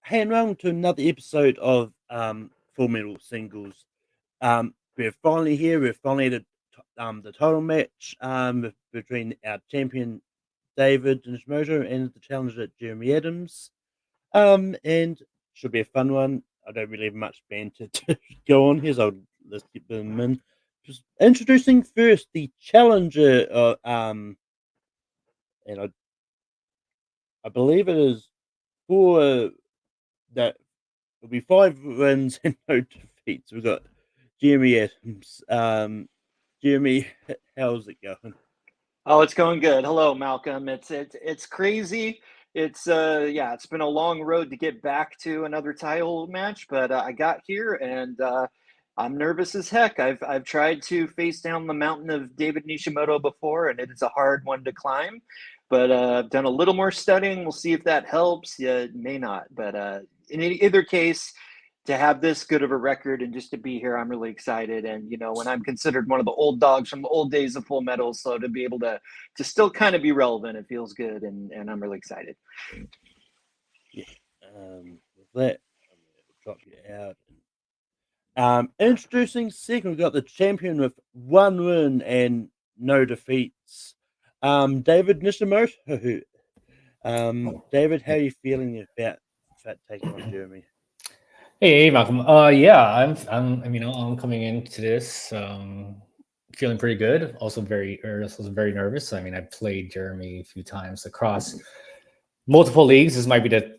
Hey, and welcome to another episode of Full Metal Singles. We're finally here. We're finally at the title match between our champion David Nishimoto and the challenger Jeremy Adams. And should be a fun one. I don't really have much banter to go on here, so let's get them in. Just introducing first the challenger. And I believe it is for that. It'll be 5 wins and no defeats. We've got Jeremy Adams. Jeremy, how's it going? Oh, it's going good. Hello, Malcolm. It's crazy. It's been a long road to get back to another title match, but I got here and I'm nervous as heck. I've tried to face down the mountain of David Nishimoto before, and it is a hard one to climb. But I've done a little more studying. We'll see if that helps. Yeah, it may not. But in either case, to have this good of a record and just to be here, I'm really excited. And when I'm considered one of the old dogs from the old days of Full Metal, so to be able to still kind of be relevant, it feels good, and I'm really excited. Yeah. With that, I'm going to drop you out. Introducing second, we've got the champion with 1 win and no defeats. David Nishimoto. David, how are you feeling about taking on Jeremy? Hey, Malcolm. Yeah, I'm coming into this feeling pretty good. Also very nervous. I mean, I played Jeremy a few times across multiple leagues. This might be the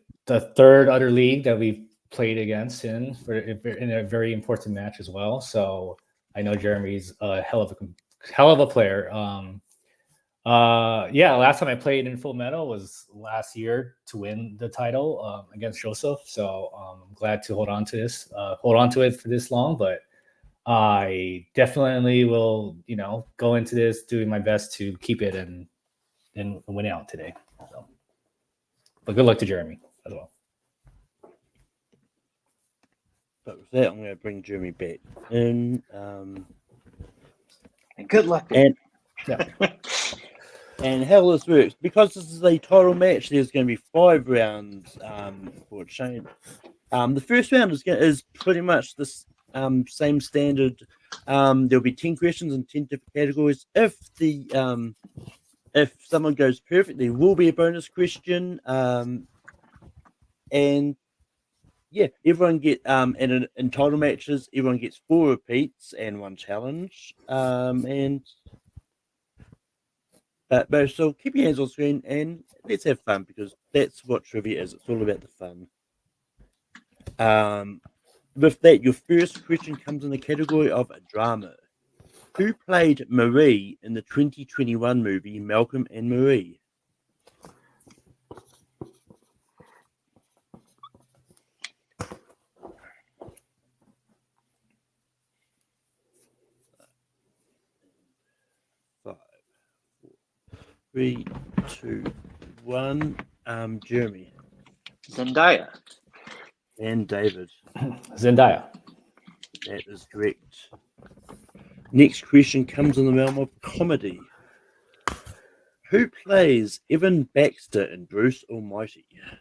third other league that we've played against in a very important match as well. So I know Jeremy's a hell of a player. Last time I played in Full Metal was last year to win the title against Joseph. So I'm glad to hold on to it for this long. But I definitely will, go into this doing my best to keep it and win out today. So, but good luck to Jeremy as well. But with that, I'm going to bring Jeremy back in. And good luck. And how this works, because this is a title match, there's going to be 5 rounds for change. The first round is pretty much the same standard. There'll be 10 questions in 10 different categories. If someone goes perfect, there will be a bonus question. And yeah, everyone get in title matches, everyone gets 4 repeats and 1 challenge. But so keep your hands on screen and let's have fun, because that's what trivia is. It's all about the fun. With that, your first question comes in the category of a drama. Who played Marie in the 2021 movie Malcolm and Marie? Five, 4, 3, 2, 1. Jeremy. Zendaya. And David. Zendaya. That is correct. Next question comes in the realm of comedy. Who plays Evan Baxter in Bruce Almighty? Yeah.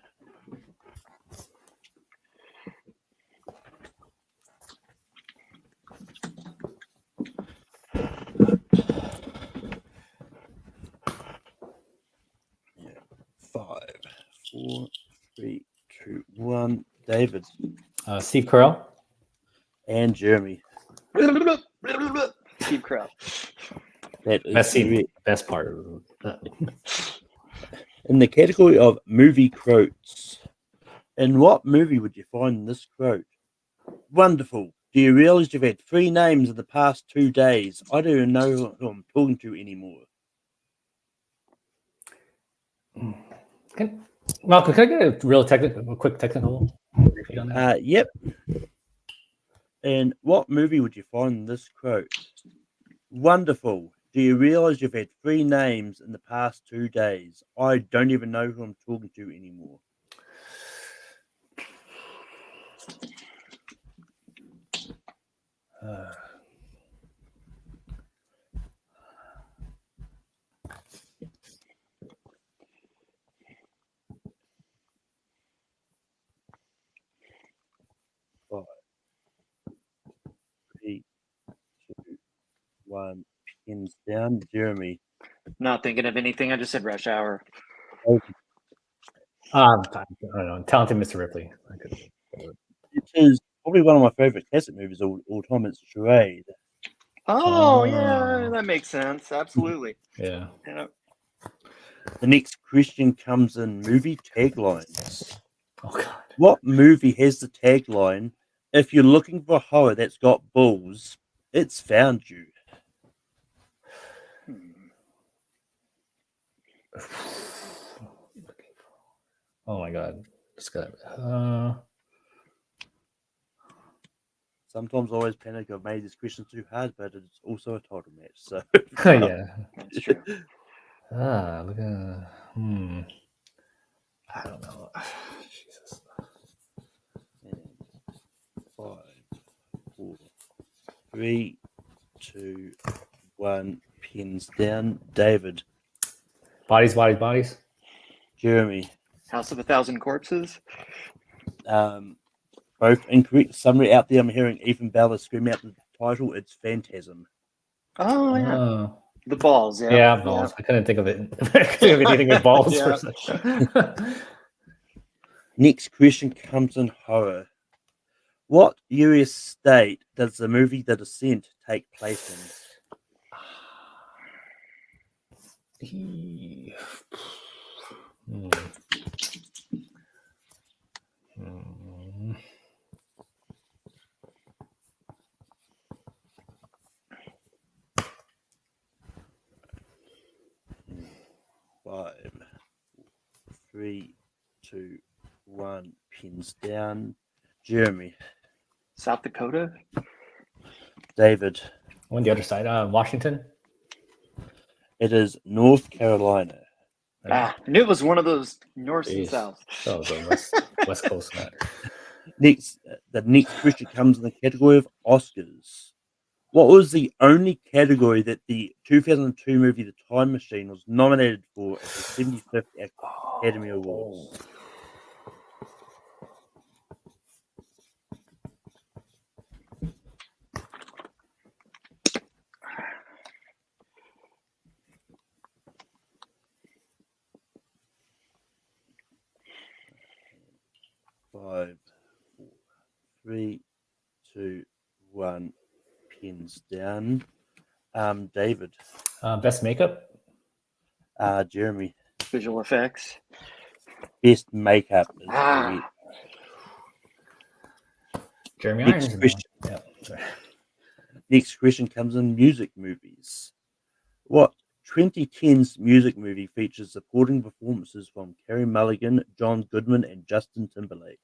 5, 4, 3, 2, 1. David. Steve Carell. And Jeremy. Steve Carell. That is Best scene, correct. best part. In the category of movie quotes, in what movie would you find this quote? Wonderful. Do you realize you've had 3 names in the past 2 days? I don't even know who I'm talking to anymore. Malcolm, can I get a quick technical repeat on that? Yep. In what movie would you find this quote? Wonderful. Do you realize you've had 3 names in the past 2 days? I don't even know who I'm talking to anymore. pins down. Jeremy. Not thinking of anything. I just said Rush Hour. I don't know. Talented Mr. Ripley. It is probably one of my favorite classic movies of all time. It's Charade. Oh, yeah, that makes sense. Absolutely. Yeah. The next question comes in movie taglines. Oh God. What movie has the tagline, "If you're looking for a horror that's got balls, it's found you"? Oh my God. It's got. Sometimes I always panic I've made this question too hard, but it's also a title match. So Yeah. That's true. Look at. I don't know. Jesus. And 5, 4, 3, 2, 1. Pins down. David. Bodies. Jeremy. House of a Thousand Corpses. Both incorrect. Somebody out there, I'm hearing Ethan Bella scream out the title. It's Phantasm. Oh, yeah. Oh. The balls. Yeah. Yeah, balls. I couldn't think of it. I couldn't think of anything with balls. Yeah. Next question comes in horror. What US state does the movie The Descent take place in? Five, 3, 2, 1. Pins down. Jeremy. South Dakota. David. On the other side, Washington. It is North Carolina. I knew it was one of those north and south. Oh, the west coast. The next question comes in the category of Oscars. What was the only category that the 2002 movie The Time Machine was nominated for at the 75th Academy Awards? Five, 4, 3, 2, 1. Pins down. David. Best makeup. Jeremy. Visual effects. Best makeup is correct. Jeremy Next Irons. question. Yeah, sorry. Next question comes in music movies. What 2010's music movie features supporting performances from Carey Mulligan, John Goodman, and Justin Timberlake?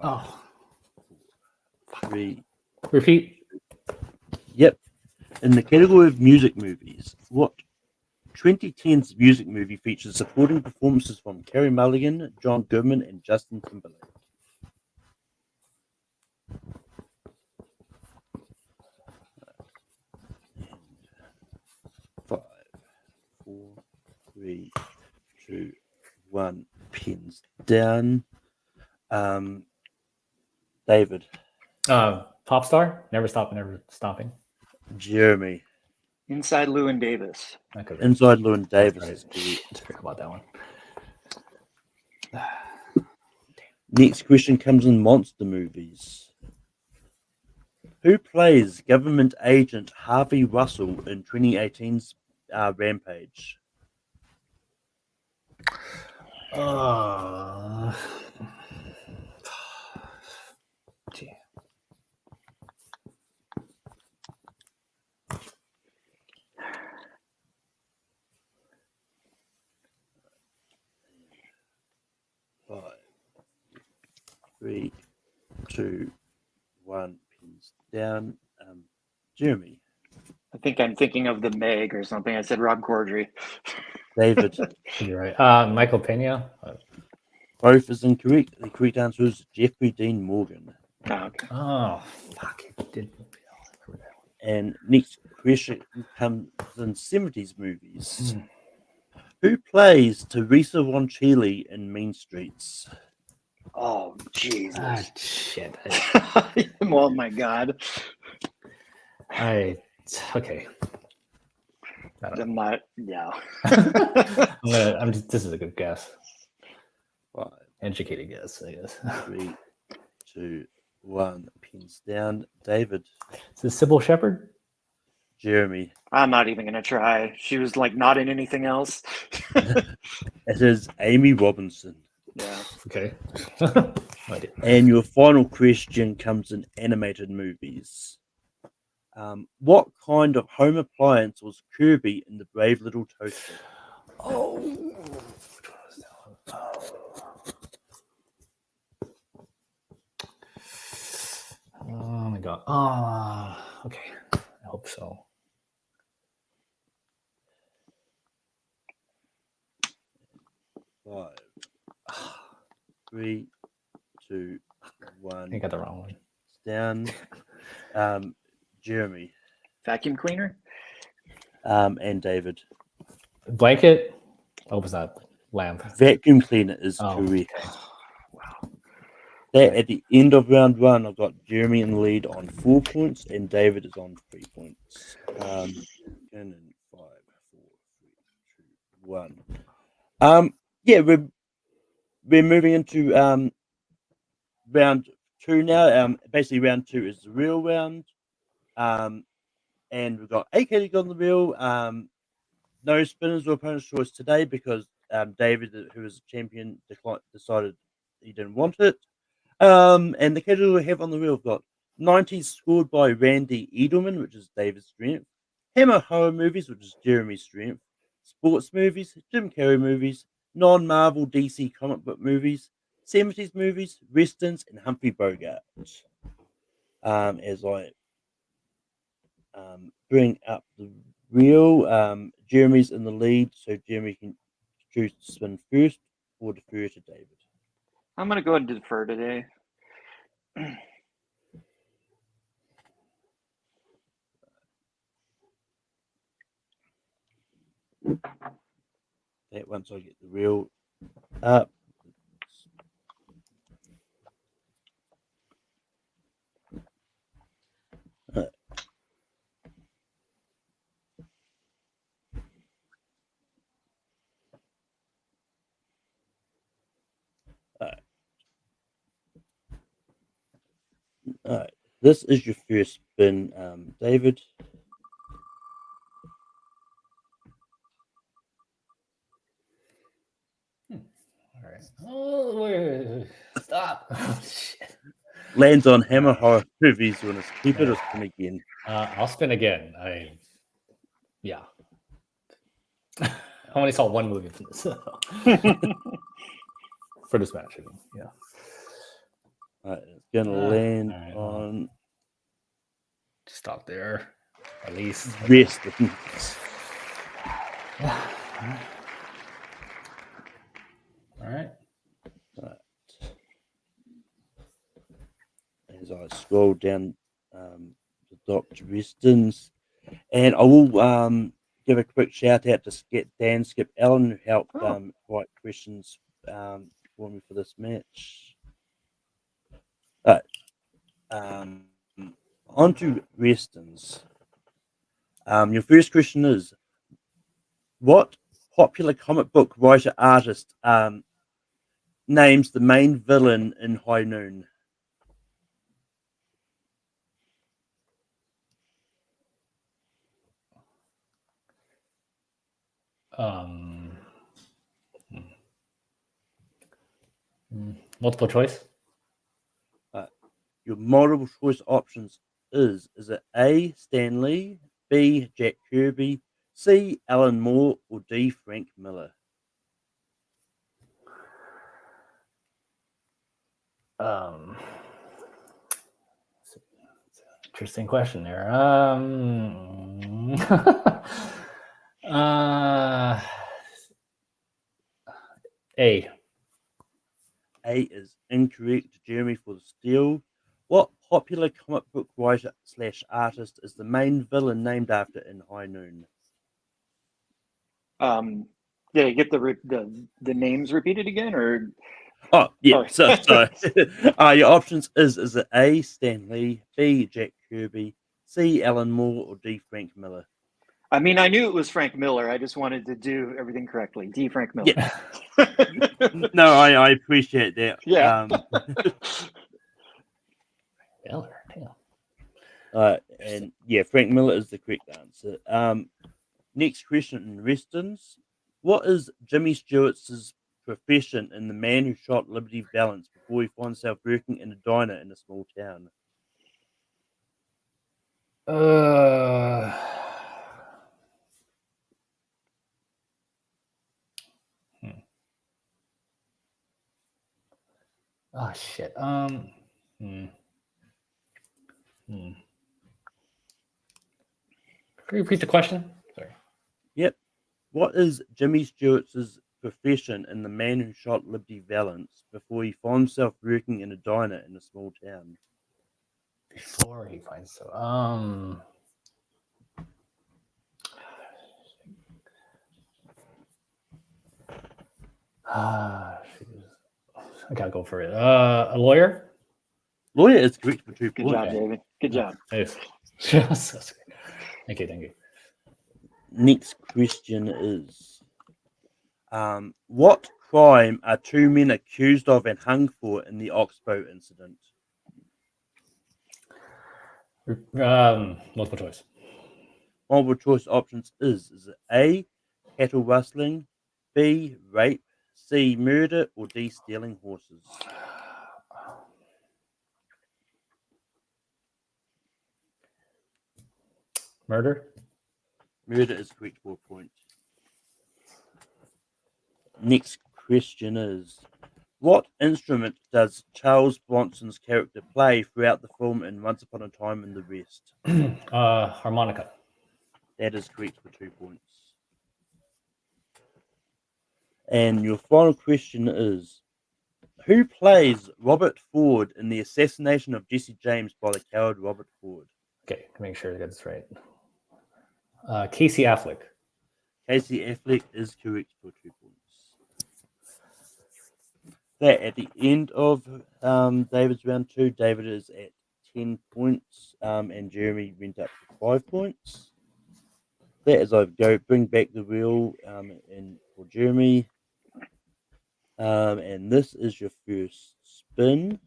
Five, 3. Repeat. Yep. In the category of music movies, what 2010's music movie features supporting performances from Carey Mulligan, John Goodman, and Justin Timberlake? 5, 4, 3, 2, 1. Pins down. David. Pop star. Never stopping. Jeremy. Inside Llewyn Davis. Inside Llewyn Davis. Right. Is correct. Forgot about that one. Next question comes in monster movies. Who plays government agent Harvey Russell in 2018's Rampage? Gee. Five, 3, 2, 1. Pins down. Jeremy. I think I'm thinking of the Meg or something. I said Rob Corddry. David. You're right. Michael Pena. Both is incorrect. The correct answer is Jeffrey Dean Morgan. Oh, okay. Oh, fuck. Did And next question comes in 70s movies. Hmm. Who plays Teresa Von Chile in Mean Streets? Oh, Jesus. Ah, shit. Oh, my God. Okay. I don't know. Yeah. This is a good guess. 5, Educated guess, I guess. 3, 2, 1. Pins down. David. Is this Sybil Shepherd? Jeremy. I'm not even going to try. She was like not in anything else. It is Amy Robinson. Yeah. Okay. And your final question comes in animated movies. What kind of home appliance was Kirby in the Brave Little Toaster? Oh. Which one was that one? Oh my god. Okay. I hope so. Five, 3, 2, 1. I got the wrong one. Down. Jeremy. Vacuum cleaner? And David. Blanket? I hope it's not lamp. Vacuum cleaner is Oh, correct. okay. Wow. That at the end of round 1, I've got Jeremy in the lead on 4 points, and David is on 3 points. And in 5, 4, 3, 2, 1. Yeah, we're moving into round 2 now. Basically, round 2 is the real round. And we've got 8 categories on the wheel. No spinners or opponent's choice today because David, who was champion, decided he didn't want it. And the category we have on the wheel, we've got 90s scored by Randy Edelman, which is David's strength. Hammer horror movies, which is Jeremy's strength. Sports movies, Jim Carrey movies. Non-Marvel DC comic book movies. 70s movies, westerns, and Humphrey Bogart. As I bring up the wheel, Jeremy's in the lead, so Jeremy can choose to spin first or defer to David. I'm going to go ahead and defer today. That once I get the wheel up. Alright, this is your first spin, David. All right. Oh, wait. Stop. Oh, shit. Lands on Hammer horror movies. You want to keep it or spin again? I'll spin again. Yeah. I only saw one movie from this. For this match, I mean. Yeah. Alright, it's gonna land all right, on Stop there. At least. westerns. All right. As I scroll down the Dr. Westerns, and I will give a quick shout out to Skip Allen, who helped write questions for me for this match. On to Westerns. Your first question is, what popular comic book writer artist names the main villain in High Noon? Multiple choice. Your multiple choice options is it A, Stan Lee, B, Jack Kirby, C, Alan Moore, or D, Frank Miller? Interesting question there. A. A is incorrect, Jeremy, for the steal. What popular comic book writer / artist is the main villain named after in High Noon? Did I get the names repeated again, or? Oh, yeah. Oh. So your options is it A. Stan Lee, B. Jack Kirby, C. Alan Moore, or D. Frank Miller? I mean, I knew it was Frank Miller. I just wanted to do everything correctly. D. Frank Miller. Yeah. No, I appreciate that. Yeah. Miller, damn. And yeah, Frank Miller is the correct answer. Next question in Westons. What is Jimmy Stewart's profession in The Man Who Shot Liberty Valance before he finds himself working in a diner in a small town? Oh shit. Can you repeat the question? Sorry. Yep. What is Jimmy Stewart's profession in The Man Who Shot Liberty Valance before he finds himself working in a diner in a small town? Before he finds so I gotta go for it. A lawyer? Lawyer is correct for 2 Good points. job, David. Good job. Thank you. Next question is what crime are 2 men accused of and hung for in the Oxbow incident? Multiple choice. Multiple choice options is it A, cattle rustling, B, rape, C, murder, or D, stealing horses? Murder? Murder is correct, 4 points. Next question is what instrument does Charles Bronson's character play throughout the film in Once Upon a Time in the West? Harmonica. That is correct for 2 points. And your final question is who plays Robert Ford in the assassination of Jesse James by the coward Robert Ford? Okay, to make sure I get this right. Casey Affleck. Casey Affleck is correct for 2 points. That at the end of David's round 2, David is at 10 points, and Jeremy went up to 5 points. That as I go bring back the wheel and for Jeremy. And this is your first spin.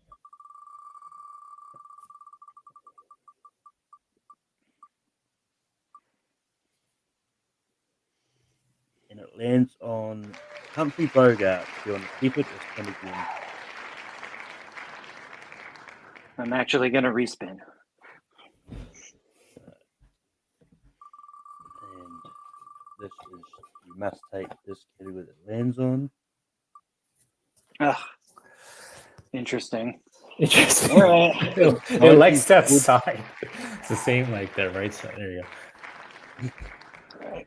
And it lands on Humphrey Bogart. Do you want to keep it or spin again? I'm actually going to respin. And this is, you must take this category that it lands on. Ugh. Interesting. Interesting. All right. It likes that side. It's the same like that right side. There you go. All right.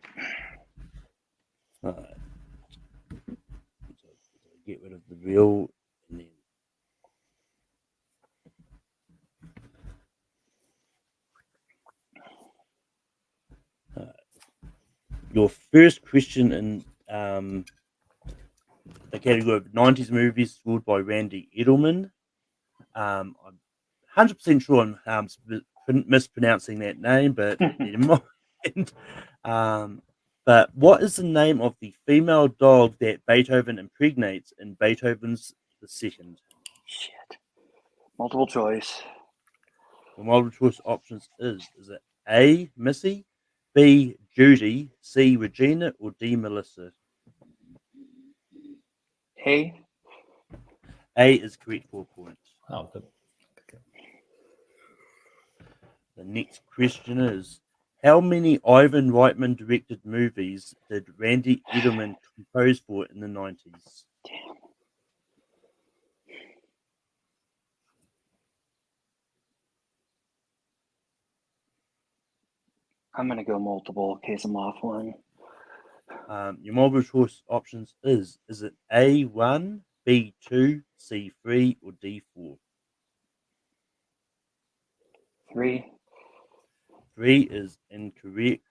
So get rid of the wheel and then your first question in the category of 90s movies scored by Randy Edelman. I'm 100% sure I'm mispronouncing that name, but never mind. But what is the name of the female dog that Beethoven impregnates in Beethoven's The Second? Shit. Multiple choice. The multiple choice options is it A, Missy, B, Judy, C, Regina, or D, Melissa? A. A is correct, 4 points. Oh, good. Okay. The next question is how many Ivan Reitman directed movies did Randy Edelman compose for in the 90s? Damn. I'm going to go multiple in case I'm off one. Your multiple choice options is it A1, B2, C3, or D4? 3. 3 is incorrect.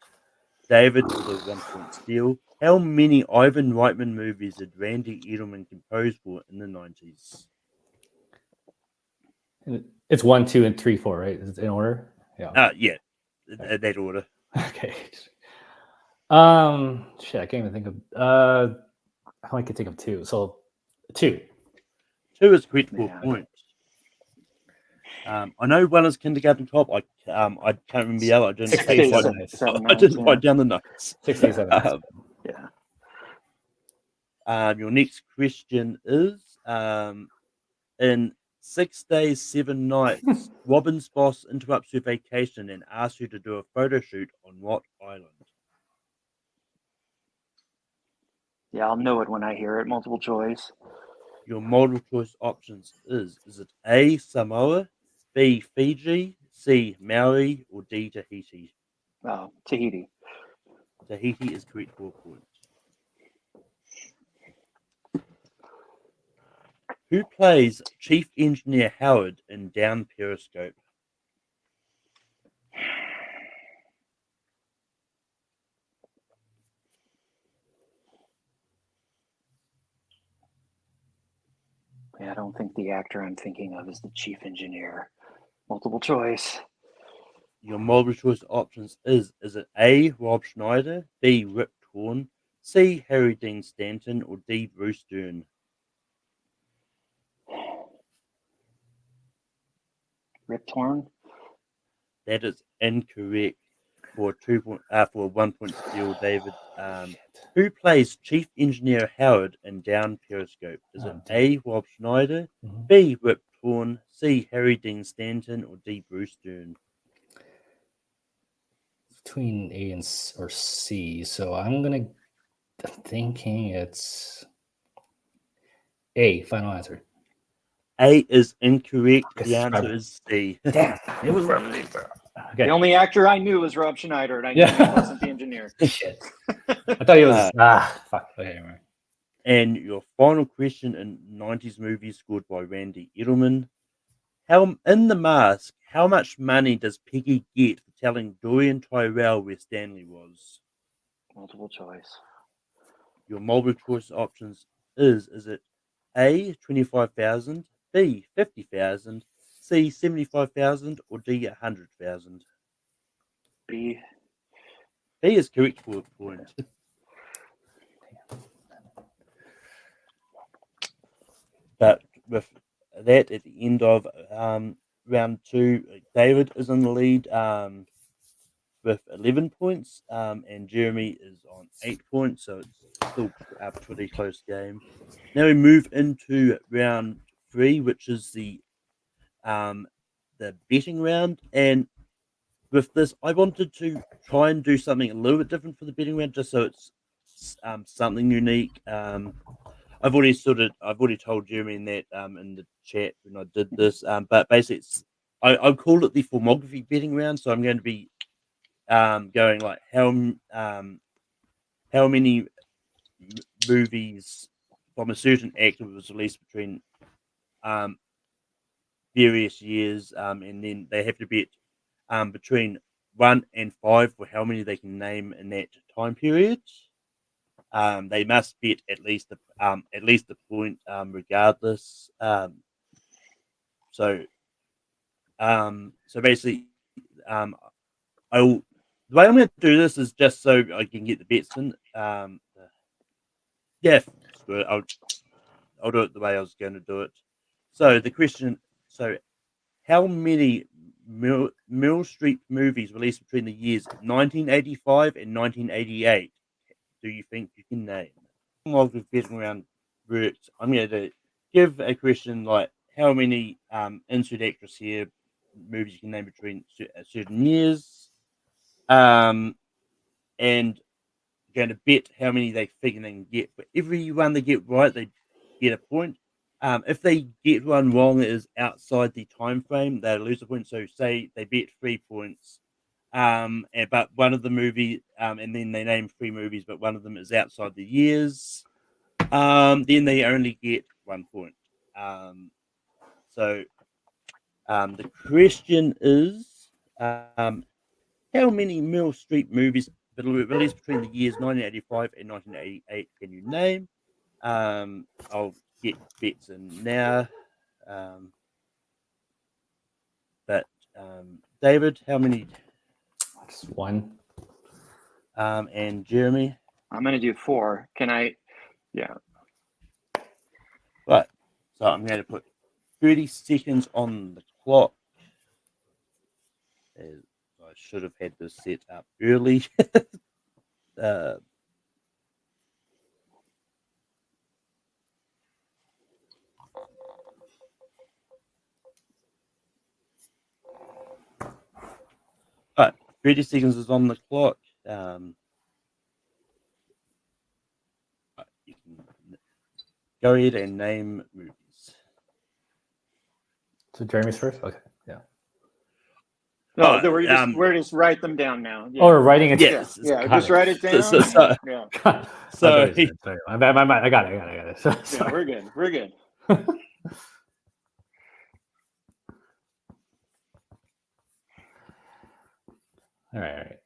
David with a 1-point steal. How many Ivan Reitman movies did Randy Edelman compose for in the 90s? It's 1, 2, and 3, 4, right? Is it in order? Yeah. That order. Okay. Shit, I can't even think of. I can think of 2. So 2. 2 is correct for Yeah. a point. I know 1 is Kindergarten Cop. I can't remember the other. I didn't 6 take days, quite- 7 nights. 7 I nights. didn't Yeah. write down the notes. 6 days, 7 nights. Yeah. Your next question is in 6 days, 7 nights, Robin's boss interrupts her vacation and asks her to do a photo shoot on what island? Yeah, I'll know it when I hear it. Multiple choice. Your multiple choice options is it A, Samoa, B, Fiji, C, Maui, or D, Tahiti? Oh, Tahiti. Tahiti is correct for a point. Who plays Chief Engineer Howard in Down Periscope? Yeah, I don't think the actor I'm thinking of is the chief engineer. Multiple choice. Your multiple choice options is it A, Rob Schneider, B, Rip Torn, C, Harry Dean Stanton, or D, Bruce Dern? Rip Torn. That is incorrect for a 1-point steal, David. Who plays Chief Engineer Howard in Down Periscope? Is it A, Rob Schneider, B, Rip Torn, C, Harry Dean Stanton, or D, Bruce Dern? Between A and or C. So I'm thinking it's A. Final answer. A is incorrect. The answer is C. Damn, it was Rob. Okay. The only actor I knew was Rob Schneider, and I knew he wasn't the engineer. Shit. I thought he was. Fuck. Okay, anyway. And your final question in 90s movies scored by Randy Edelman. How in The Mask, how much money does Peggy get for telling Dorian Tyrell where Stanley was? Multiple choice. Your multiple choice options is it A, 25,000, B, 50,000, C, 75,000, or D, 100,000? B. B is correct for a point. But with that, at the end of round 2, David is in the lead with 11 points, and Jeremy is on 8 points, so it's still a pretty close game. Now we move into round 3, which is the betting round, and with this, I wanted to try and do something a little bit different for the betting round, just so it's something unique. I've already told Jeremy in that in the chat when I did this, but basically, I call it the filmography betting round. So I'm going to be going like how many movies from a certain actor was released between various years, and then they have to bet between 1 and 5 for how many they can name in that time period. They must bet at least the point, regardless. So basically, the way I'm going to do this is just so I can get the bets in. Yeah, screw it. I'll do it the way I was going to do it. So the question: how many Meryl Streep movies released between the years 1985 and 1988 do you think you can name? While we're getting around works, I'm going to give a question like how many insert actress here movies you can name between certain years, and going to bet how many they figure they can get. For every one they get right, they get a point. If they get one wrong that is outside the time frame, they lose a point. So say they bet 3 points, but one of the movie, and then they name 3 movies, but one of them is outside the years, then they only get 1 point. So the question is, How many Mill Street movies released between the years 1985 and 1988 can you name? I'll get bets in now. But David, how many? Just one. And Jeremy? I'm going to do 4. Can I? Yeah. Right. So I'm going to put 30 seconds on the clock. I should have had this set up early. Right, 30 seconds is on the clock. You can go ahead and name movies. So Jeremy's first? Okay. Yeah. No, we're just write them down now. Yeah. Oh, we're writing it down. Yes. Yeah, just write it down. Yeah. Sorry. I got it. Sorry. Yeah, we're good. We're good. All right.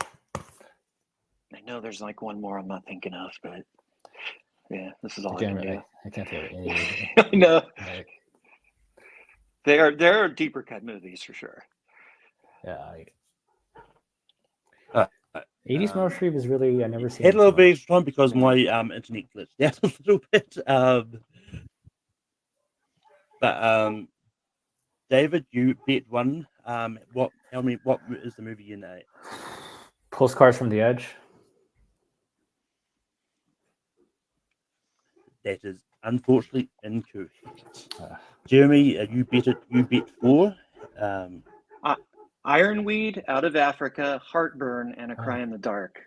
I know there's like one more I'm not thinking of, but yeah, this is all I I can do. I can't think of any. I know. Like, there are deeper cut movies for sure. yeah. 80s Meryl Streep is really, I never seen Had it a little so bit much. extra time because my internet glitched out a little bit. But David, you bet one. What is the movie you know? Postcards from the Edge. That is unfortunately incorrect. Jeremy, you bet 4. Ironweed, Out of Africa, Heartburn, and A Cry in the Dark.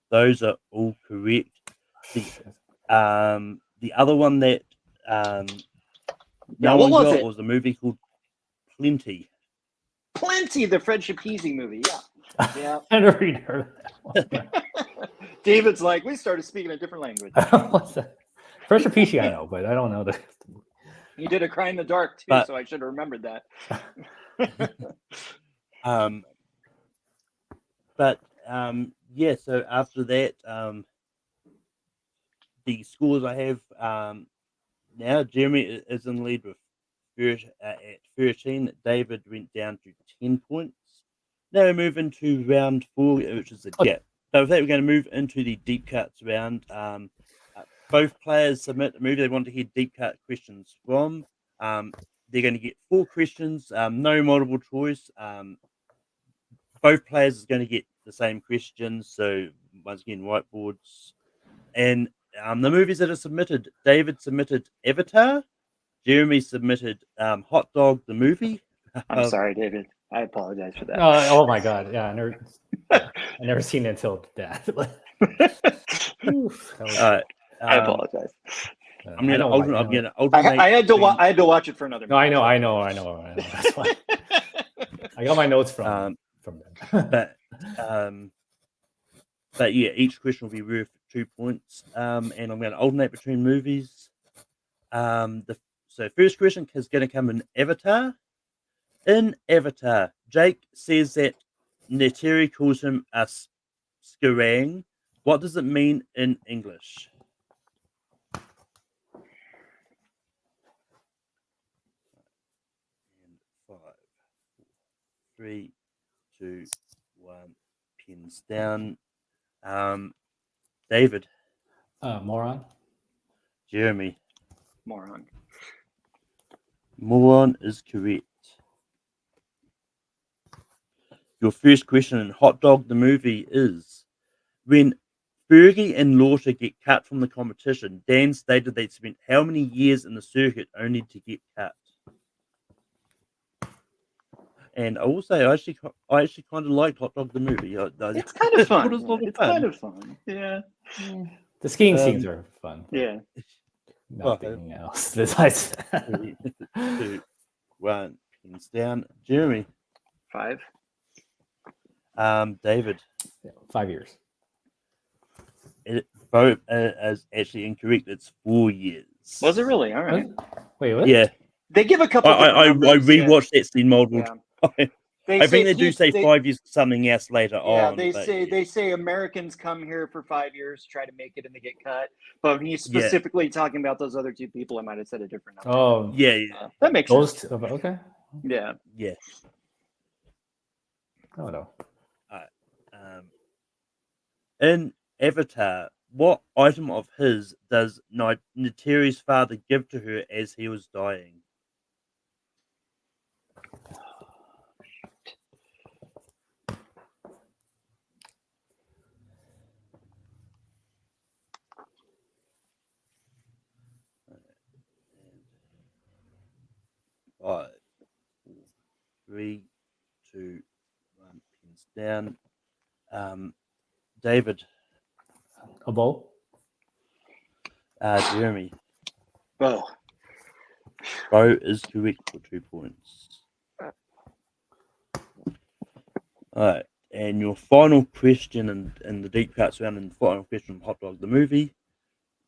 Those are all correct. The other one that no one got was a movie called Plenty. Plenty, the Fred Schapisi movie. Yeah. Yeah. I never even heard of that one. David's like, we started speaking a different language. What's that? First Schapisi I know, but I don't know the. You did A Cry in the Dark too, so I should have remembered that. Yeah, so after that, the scores I have now, Jeremy is in lead with at 13. David went down to 10 points. Now we move into round 4, which is the gap. So with that, we're going to move into the deep cuts round. Both players submit a movie they want to hear deep cut questions from. They're going to get 4 questions, no multiple choice. Both players is going to get the same questions. So once again, whiteboards. And the movies that are submitted, David submitted Avatar. Jeremy submitted Hot Dog, the movie. I'm sorry, David. I apologize for that. Oh my God. Yeah, I never seen it until that. I apologize. I'm gonna alternate. I had to watch it for another. No, I know. That's why I got my notes from them. But yeah, each question will be worth 2 points. And I'm going to alternate between movies. So first question is going to come in Avatar. In Avatar, Jake says that Neteri calls him a skerang. What does it mean in English? And 5, 4, 3, 2, 1. Pins down. David. Moron. Jeremy. Moron. Moron is correct. Your first question in Hot Dog, the movie is, when Fergie and Lauter get cut from the competition, Dan stated they spent how many years in the circuit only to get cut? And I will say, I actually kind of liked Hot Dog, the movie. It's kind of fun. It's kind of fun. Yeah. The skiing scenes are fun. Yeah. Nothing else besides that. 3, 2, 1. Pins down. Jeremy. 5. David. 5 years. Both is actually incorrect. It's 4 years. Was it really? All right. Wait, what? Yeah. They give a couple I different numbers. rewatched that scene multiple times. They I think they do say 5 years something else later Yeah, on. they but say Americans come here for 5 years, try to make it, and they get cut. But when he's specifically talking about those other two people, I might have said a different number. Oh, yeah, that makes those sense. okay. Yeah. Oh no. In Avatar, what item of his does Neytiri's father give to her as he was dying? Five, 4, 3, 2, 1. Pins down. David. A bowl? Jeremy. Bow. Bow is correct for 2 points. Alright, and your final question in the deep cuts round, and the final question from Hot Dog the movie.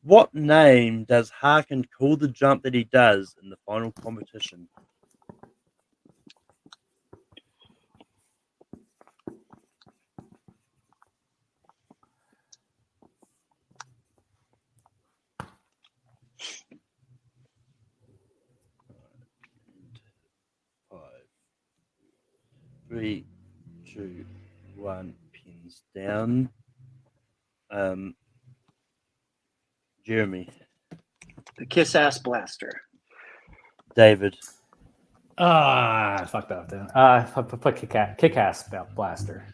What name does Harkin call the jump that he does in the final competition? Five, 3, 2, 1. Pins down. Jeremy. The Kiss Ass Blaster. David. I fucked up then. Put Kick-Ass Blaster.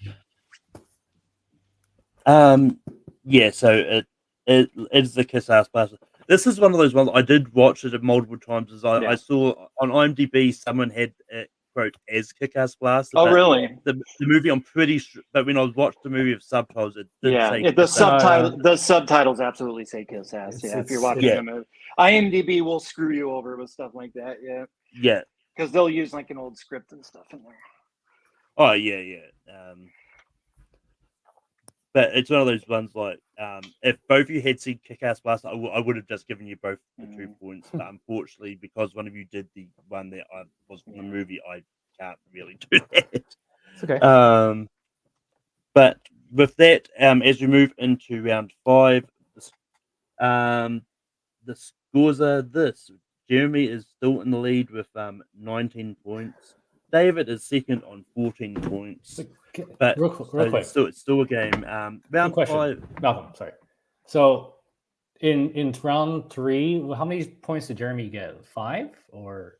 Yeah, so it's the Kiss Ass Blaster. This is one of those ones I did watch it multiple times. As I saw on IMDb, someone had it quote as Kick Ass Blaster. Oh, really? The movie, I'm pretty sure. But when I watched the movie of subtitles, it did say the subtitle. The subtitles absolutely say Kiss Ass. If you're watching a movie, IMDb will screw you over with stuff like that. Yeah, because they'll use like an old script and stuff in there. Oh yeah. But it's one of those ones like if both of you had seen Kick-Ass Blast, I would have just given you both the 2 points. But unfortunately, because one of you did the one that I was in the movie, I can't really do that. It's okay. But with that, as we move into round 5, the scores are this: Jeremy is still in the lead with 19 points. David is second on 14 points. But real quick, it's still a game. Round 5. Malcolm, sorry. So in round 3, how many points did Jeremy get? 5 or?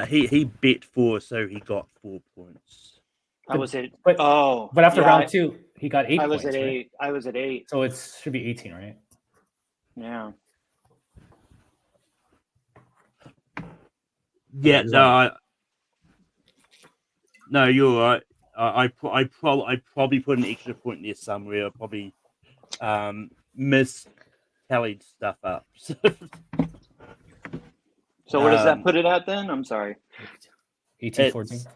He bet 4, so he got 4 points. I was at but after round 2, he got 8 points. I was at 8. Right? I was at 8. So it should be 18, right? Yeah. Yeah, no, you're right. I probably put an extra point there somewhere. I probably mistallied stuff up. So what does that put it at then? I'm sorry. 18-14.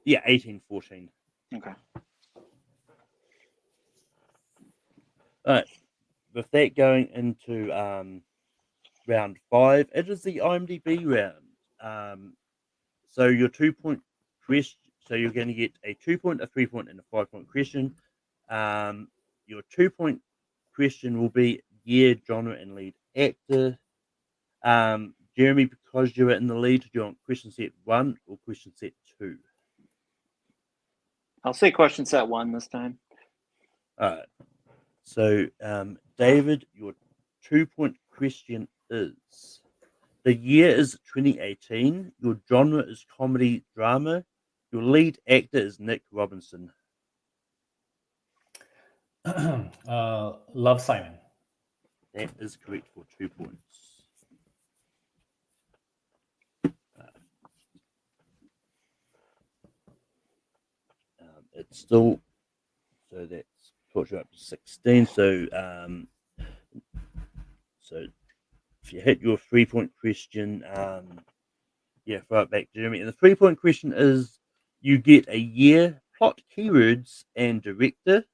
Yeah, 18-14. Okay. All right. With that going into round 5, it is the IMDb round. So your 2-point question. So you're going to get a 2-point, a 3-point, and a 5-point question. Your 2-point question will be year, genre, and lead actor. Jeremy, because you're in the lead, do you want question set 1 or question set 2? I'll say question set 1 this time. All right. So, David, your 2-point question is: the year is 2018. Your genre is comedy drama. Your lead actor is Nick Robinson. Love, Simon. That is correct for 2 points. It's still, so that's put you up to 16. So, so if you hit your 3-point question, throw it back, Jeremy. And the 3-point question is: you get a year, plot keywords, and director.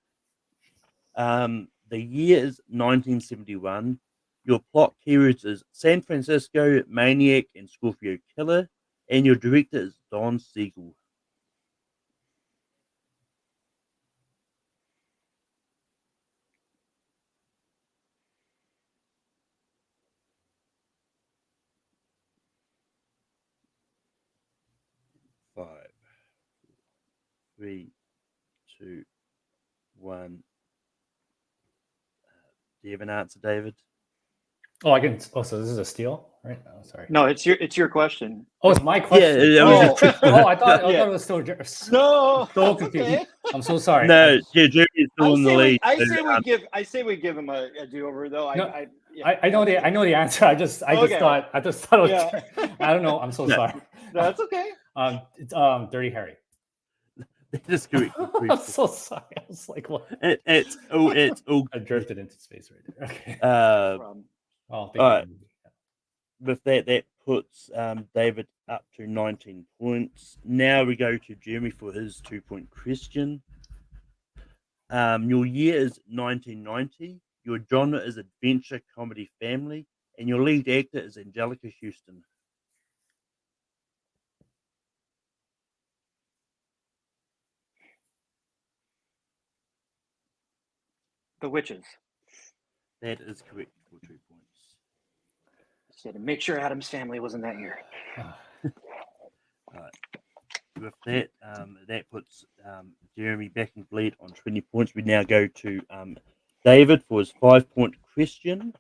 The year is 1971. Your plot keywords is San Francisco, Maniac, and Scorpio Killer. And your director is Don Siegel. Five, 3, 2, 1. Do you have an answer, David? Oh, I can. Oh, so this is a steal, right? Oh, sorry. No, it's your question. Oh, it's my question. it was I thought Yeah. it was still. No, So that's confused. okay. I'm so sorry. No, yeah, Jeremy's still in the lead. I say we give him a do over though. No, Yeah, I know the answer. I just Okay. thought it was. Yeah. I don't know. I'm so No. sorry. That's okay. It's Dirty Harry. That is correct. I'm so sorry. I was like, what? It's all. I drifted into space right there. Okay. Problem. Oh, thank all you. right. With that puts David up to 19 points. Now we go to Jeremy for his 2-point question. Your year is 1990. Your genre is adventure comedy family, and your lead actor is Angelica Houston. The Witches. That is correct for 2 points. Said to make sure Adam's family was in that year. Right. With that, that puts Jeremy back in the lead on 20 points. We now go to David for his 5-point question.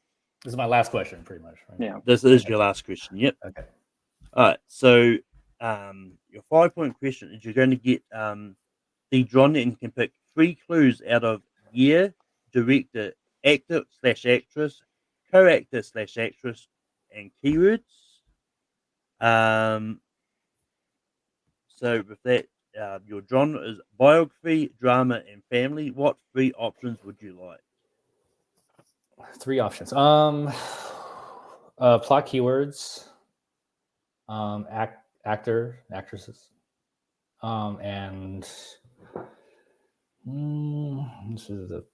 This is my last question, pretty much. Right? Yeah. This is your last question. Yep. Okay. All right. So your 5-point question is you're going to get the genre and you can pick 3 clues out of year, director, actor/actress, co-actor/actress, and keywords. So with that, your genre is biography, drama, and family. What 3 options would you like? 3 options. Plot keywords. Actor, actresses. And this is a.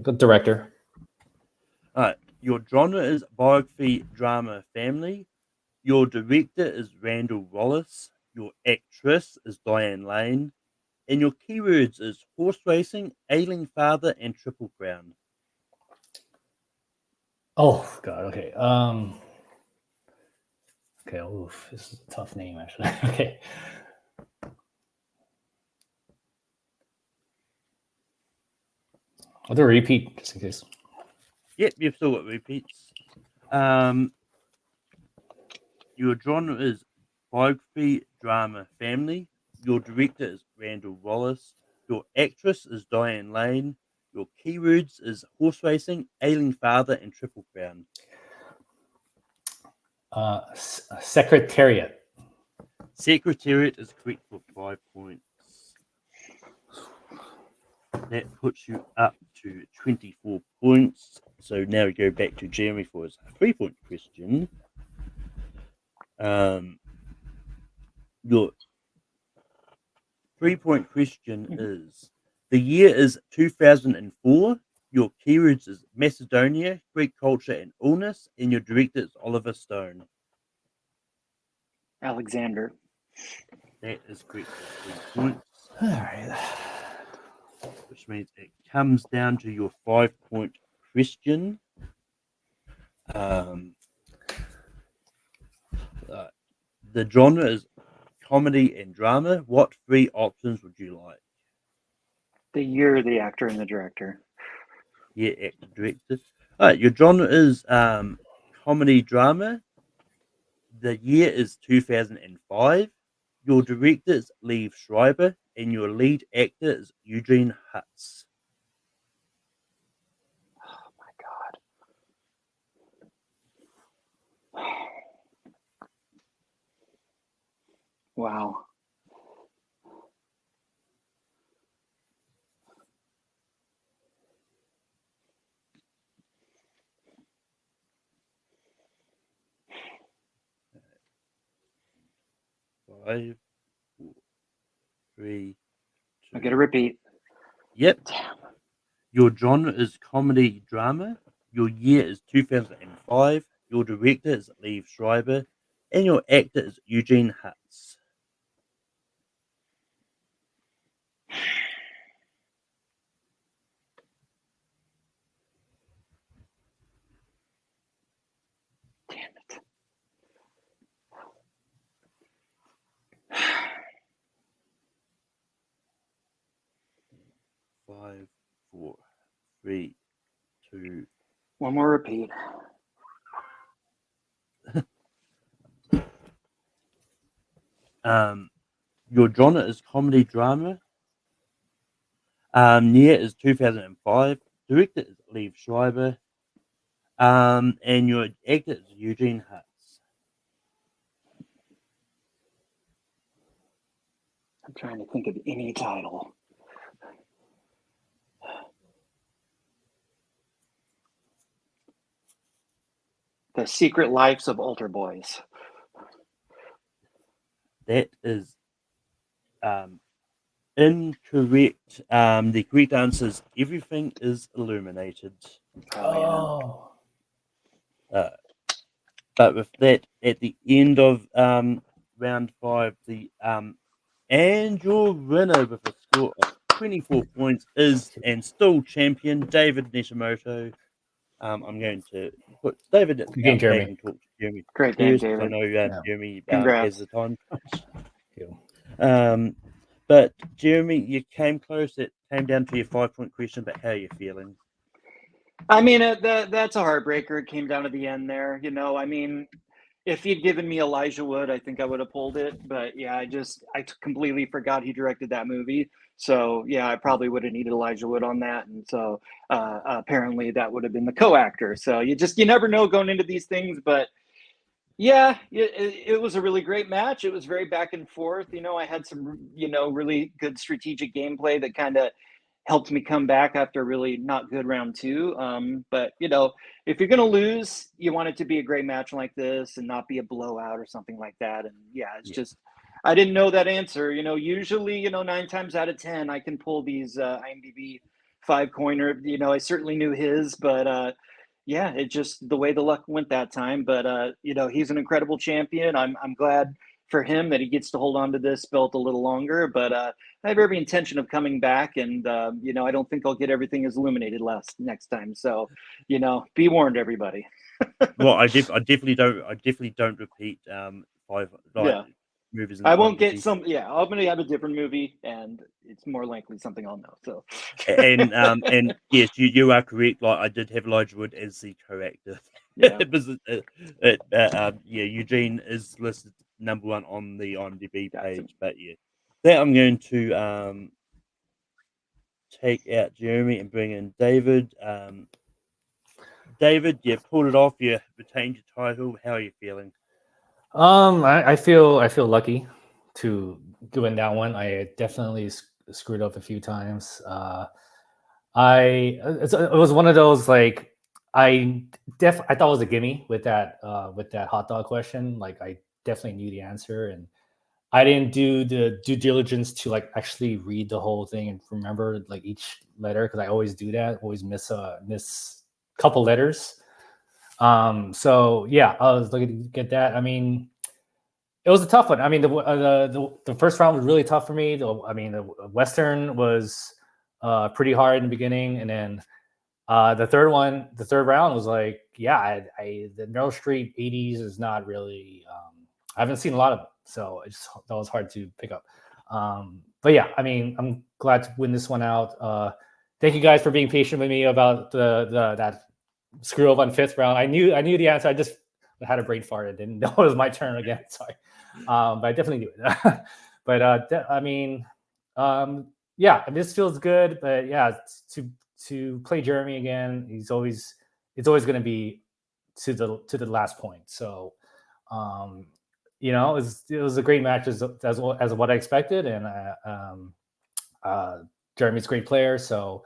Good director. All right. Your genre is biography, drama, family. Your director is Randall Wallace. Your actress is Diane Lane. And your keywords is horse racing, ailing father, and triple crown. Oh God. Okay. Okay. Oof. This is a tough name, actually. Okay. I'll do a repeat just in case. Yep, you've still got repeats. Your genre is biography, drama, family. Your director is Randall Wallace. Your actress is Diane Lane. Your keywords is horse racing, ailing father, and triple crown. Secretariat. Secretariat is correct for 5 points. That puts you up to 24 points. So now we go back to Jeremy for his 3-point question. Your 3-point question is the year is 2004. Your keywords is Macedonia, Greek culture, and illness, and your director is Oliver Stone. Alexander. That is correct for 3 points. All right. Which means it comes down to your 5-point question. The genre is comedy and drama. What 3 options would you like? The year, the actor, and the director. Yeah, actor, director. All right, your genre is comedy drama. The year is 2005. Your director is Liev Schreiber, and your lead actor is Eugene Hutz. Oh my God. Wow. Five, 4, 3, 2. I get a repeat. Yep. Damn. Your genre is comedy drama. Your year is 2005. Your director is Liev Schreiber. And your actor is Eugene Hutz. Damn it. Five, 4, 3, 2. One more repeat. Your genre is comedy drama. Year is 2005. Director is Liev Schreiber. And your actor is Eugene Hutz. I'm trying to think of any title. The Secret Lives of Altar Boys. That is incorrect. The correct answer is Everything is Illuminated. Oh, But with that, at the end of round 5, and your winner with a score of 24 points is and still champion David Nishimoto. I'm going to put David good game, back Jeremy. and talk to Jeremy Great game, first, because I David. know Yeah. Jeremy Congrats. has the time crunch. You. But Jeremy, you came close. It came down to your 5-point question. But how are you feeling? I mean, that's a heartbreaker. It came down to the end there. You know, I mean, if he'd given me Elijah Wood, I think I would have pulled it. But yeah, I completely forgot he directed that movie. So yeah, I probably would have needed Elijah Wood on that. And so apparently that would have been the co-actor. So you never know going into these things. But yeah, it was a really great match. It was very back and forth. You know, I had some, really good strategic gameplay that kind of helped me come back after a really not good round 2. But, if you're going to lose, you want it to be a great match like this and not be a blowout or something like that. And yeah, it's just, I didn't know that answer. Usually, 9 times out of 10, I can pull these IMDb 5-coiner. I certainly knew his, but yeah, it just the way the luck went that time. But he's an incredible champion. I'm glad for him that he gets to hold on to this belt a little longer. But I have every intention of coming back, and I don't think I'll get everything as illuminated next time. So, be warned, everybody. Well, I definitely don't repeat 5 Yeah. movies. I won't get some. Yeah, I'm gonna have a different movie, and it's more likely something I'll know. So, and yes, you are correct. Like, I did have Elijah Wood as the co-actor. yeah, Eugene is listed number 1 on the IMDb Gotcha. page. But yeah, that I'm going to take out Jeremy and bring in David. David, you pulled it off. You retained your title. How are you feeling? I feel lucky to win that one. I definitely screwed up a few times. It was one of those, like, I thought it was a gimme with that hot dog question. Like, I definitely knew the answer, and I didn't do the due diligence to, like, actually read the whole thing and remember, like, each letter, because I always do that. Always miss a couple letters. So yeah, I was looking to get that. I mean, it was a tough one. I mean, the first round was really tough for me. The Western was pretty hard in the beginning, and then the third round was like, yeah, the Meryl Streep 80s is not really. I haven't seen a lot of it, so that was hard to pick up. But yeah, I mean, I'm glad to win this one out. Thank you guys for being patient with me about that screw up on 5th round. I knew the answer. I just had a brain fart. I didn't know it was my turn again. Sorry, but I definitely knew it. But yeah, this feels good. But yeah, to play Jeremy again, it's always going to be to the last point. So, it was a great match as what I expected, and Jeremy's a great player. So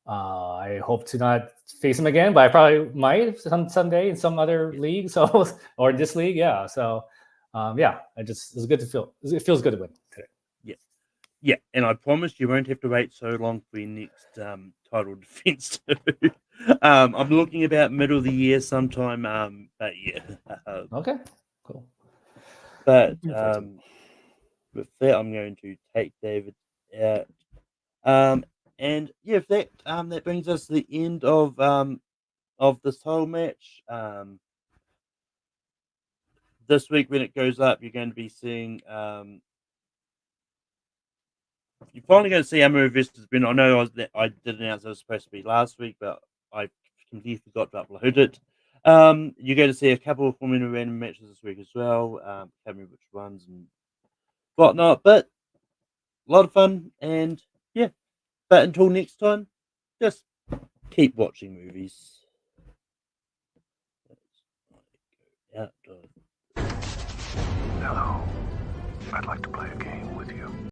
I hope to not face him again, but I probably might someday in some other league. So, or in this league, yeah. So, yeah, it was good to feel. It feels good to win today. Yeah, and I promise you won't have to wait so long for your next title defense too. I'm looking about middle of the year sometime. But yeah. Okay, cool. But with that, I'm going to take David out. And yeah, if that brings us to the end of this whole match. This week when it goes up, you're going to be seeing you're finally going to see Amaru versus Ben. I know I did announce it was supposed to be last week, but I completely forgot to upload it. You're going to see a couple of Formula random matches this week as well. Can't remember which ones and whatnot, but a lot of fun. And yeah, but until next time, just keep watching movies. Hello. I'd like to play a game with you.